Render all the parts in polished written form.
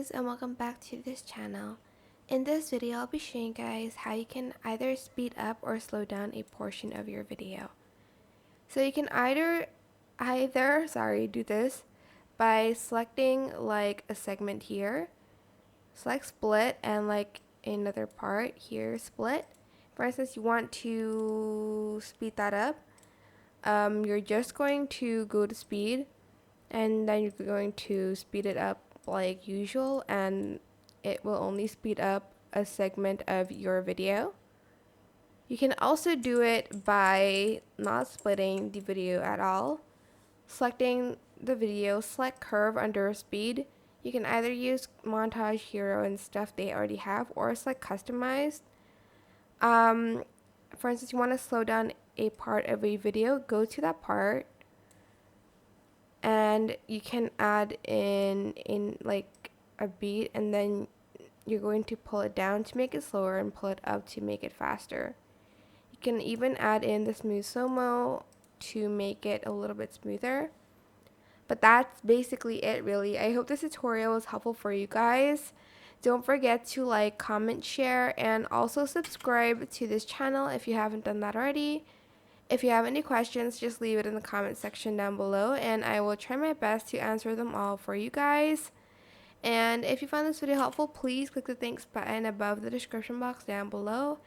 guys, and welcome back to this channel. In this video, I'll be showing you guys how you can either speed up or slow down a portion of your video. So you can either do this by selecting like a segment here, select split, and like another part here, split. For instance, you want to speed that up. You're just going to go to speed, and then you're going to speed it up like usual, and it will only speed up a segment of your video. You can also do it by not splitting the video at all. Selecting the video, select curve under speed. You can either use montage, hero, and stuff they already have, or select customized. For instance, you want to slow down a part of a video, go to that part, and you can add in like a beat, and then you're going to pull it down to make it slower and pull it up to make it faster. You can even add in the smooth slow-mo to make it a little bit smoother. But that's basically it, really. I hope this tutorial was helpful for you guys. Don't forget to like, comment, share, and also subscribe to this channel if you haven't done that already. If you have any questions, just leave it in the comment section down below, and I will try my best to answer them all for you guys. And if you found this video helpful, please click the thanks button above the description box down below.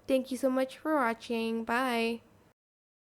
Thank you so much for watching. Bye!